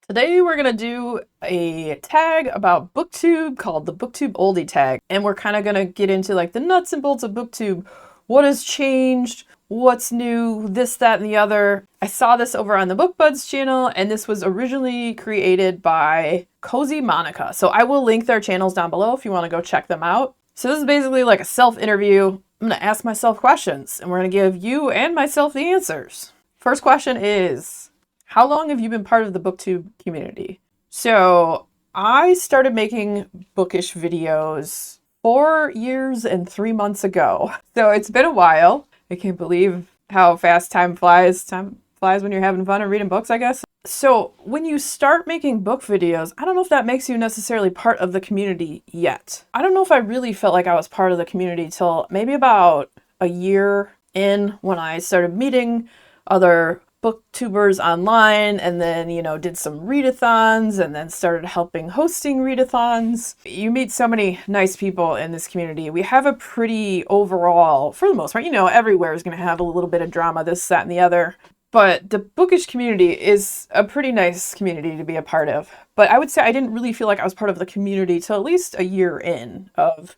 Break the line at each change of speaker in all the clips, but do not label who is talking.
Today we're going to do a tag about Booktube called the Booktube Oldie Tag. And we're kind of going to get into like the nuts and bolts of Booktube. What has changed? What's new? This, that, and the other. I saw this over on the BookBuds channel, and this was originally created by Cozy Monica. So I will link their channels down below if you want to go check them out. So this is basically like a self-interview. I'm going to ask myself questions, and we're going to give you and myself the answers. First question is, how long have you been part of the Booktube community? So I started making bookish videos 4 years and 3 months ago. So it's been a while. I can't believe how fast time flies. Time flies when you're having fun and reading books, I guess. So when you start making book videos, I don't know if that makes you necessarily part of the community yet. I don't know if I really felt like I was part of the community till maybe about a year in, when I started meeting other booktubers online, and then, did some readathons, and then started helping hosting readathons. You meet so many nice people in this community. We have a pretty overall, for the most part, everywhere is going to have a little bit of drama, this, that, and the other. But the bookish community is a pretty nice community to be a part of. But I would say I didn't really feel like I was part of the community till at least a year in of,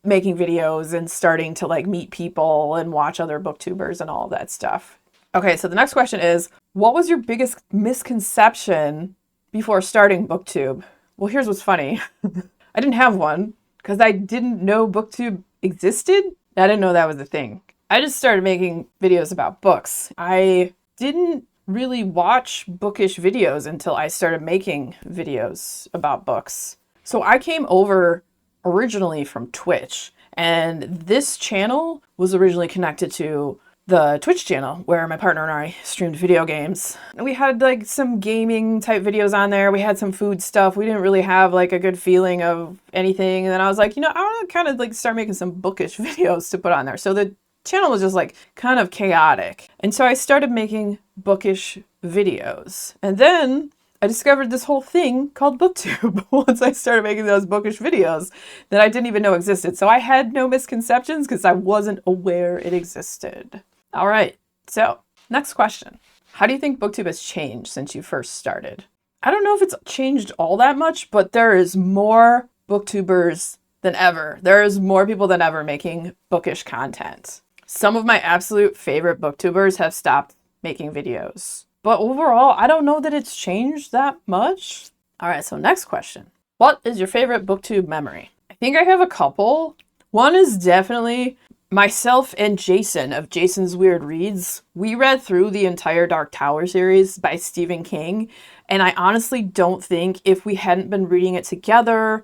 making videos and starting to meet people and watch other booktubers and all that stuff. Okay, so the next question is, what was your biggest misconception before starting Booktube? Well, here's what's funny. I didn't have one because I didn't know Booktube existed. I didn't know that was a thing. I just started making videos about books. I didn't really watch bookish videos until I started making videos about books. So I came over originally from Twitch, and this channel was originally connected to the Twitch channel where my partner and I streamed video games. We had some gaming type videos on there. We had some food stuff. We didn't really have a good feeling of anything. And then I was like, I want to kind of start making some bookish videos to put on there. So the channel was just kind of chaotic. And so I started making bookish videos. And then I discovered this whole thing called Booktube once I started making those bookish videos that I didn't even know existed. So I had no misconceptions because I wasn't aware it existed. All right, so next question. How do you think Booktube has changed since you first started? I don't know if it's changed all that much, but there is more booktubers than ever. There is more people than ever making bookish content. Some of my absolute favorite booktubers have stopped making videos. But overall, I don't know that it's changed that much. All right, so next question. What is your favorite Booktube memory? I think I have a couple. One is definitely myself and Jason of Jason's Weird Reads. We read through the entire Dark Tower series by Stephen King, and I honestly don't think if we hadn't been reading it together,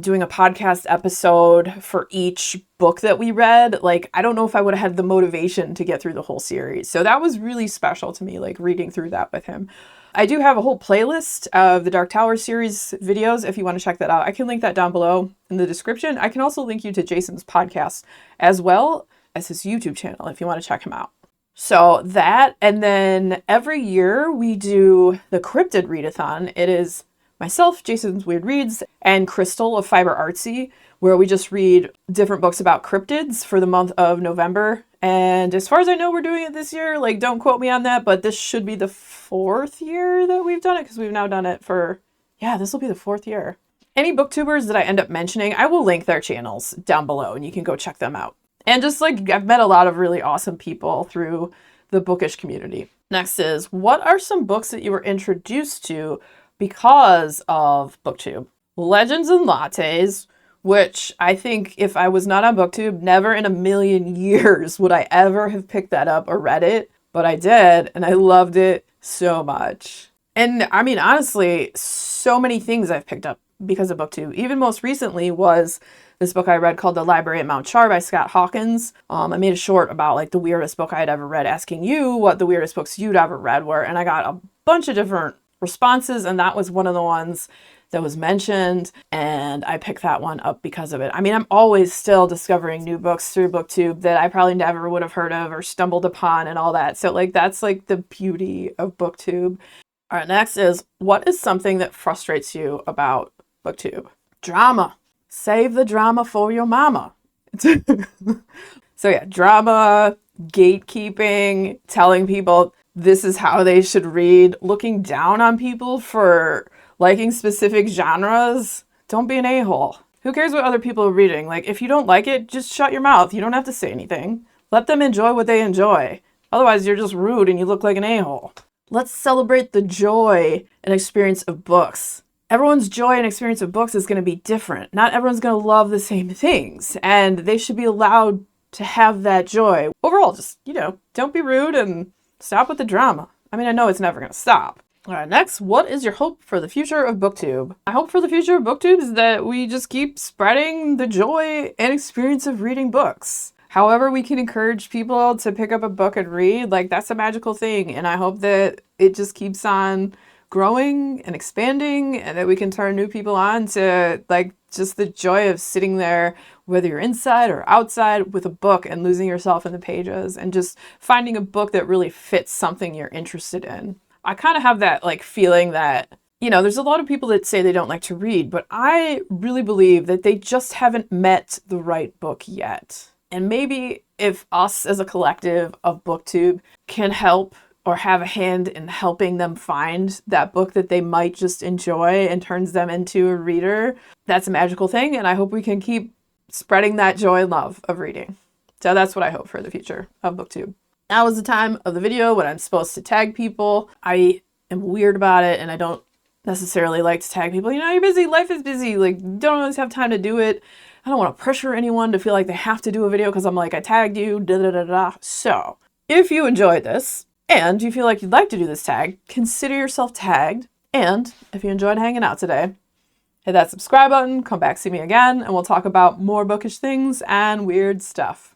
doing a podcast episode for each book that we read, I don't know if I would have had the motivation to get through the whole series. So that was really special to me, reading through that with him. I do have a whole playlist of the Dark Tower series videos if you want to check that out. I can link that down below in the description. I can also link you to Jason's podcast as well as his YouTube channel if you want to check him out. So that, and then every year we do the cryptid readathon. It is myself, Jason's Weird Reads, and Crystal of Fiber Artsy, where we just read different books about cryptids for the month of November. And as far as I know, we're doing it this year. Don't quote me on that, but this should be the 4th year that we've done it, because we've now done it for, this will be the 4th year. Any booktubers that I end up mentioning, I will link their channels down below, and you can go check them out. And just I've met a lot of really awesome people through the bookish community. Next is, what are some books that you were introduced to because of Booktube? Legends and Lattes, which I think if I was not on Booktube, never in a million years would I ever have picked that up or read it. But I did, and I loved it so much. And I mean, honestly, so many things I've picked up because of Booktube. Even most recently was this book I read called The Library at Mount Char by Scott Hawkins. I made a short about the weirdest book I had ever read, asking you what the weirdest books you'd ever read were. And I got a bunch of different responses, and that was one of the ones that was mentioned, and I picked that one up because of it. I mean, I'm always still discovering new books through Booktube that I probably never would have heard of or stumbled upon and all that. So that's the beauty of Booktube. All right, next is, what is something that frustrates you about Booktube? Drama. Save the drama for your mama. So yeah, drama, gatekeeping, telling people this is how they should read, looking down on people for liking specific genres, don't be an a-hole. Who cares what other people are reading? Like, if you don't like it, just shut your mouth. You don't have to say anything. Let them enjoy what they enjoy. Otherwise, you're just rude and you look like an a-hole. Let's celebrate the joy and experience of books. Everyone's joy and experience of books is going to be different. Not everyone's going to love the same things, and they should be allowed to have that joy. Overall, just, don't be rude and stop with the drama. I mean, I know it's never going to stop. All right, next, what is your hope for the future of Booktube? My hope for the future of Booktube is that we just keep spreading the joy and experience of reading books. However we can encourage people to pick up a book and read, like, that's a magical thing. And I hope that it just keeps on growing and expanding, and that we can turn new people on to, like, just the joy of sitting there, whether you're inside or outside, with a book and losing yourself in the pages and just finding a book that really fits something you're interested in. I kind of have that, like, feeling that, there's a lot of people that say they don't like to read, but I really believe that they just haven't met the right book yet. And maybe if us as a collective of Booktube can help or have a hand in helping them find that book that they might just enjoy and turns them into a reader, that's a magical thing. And I hope we can keep spreading that joy and love of reading. So that's what I hope for the future of Booktube. Now is the time of the video when I'm supposed to tag people. I am weird about it, and I don't necessarily like to tag people. You're busy, life is busy, like, don't always have time to do it. I don't want to pressure anyone to feel like they have to do a video because I'm like, I tagged you, da da da da. So, if you enjoyed this, and you feel like you'd like to do this tag, consider yourself tagged. And if you enjoyed hanging out today, hit that subscribe button, come back, see me again, and we'll talk about more bookish things and weird stuff.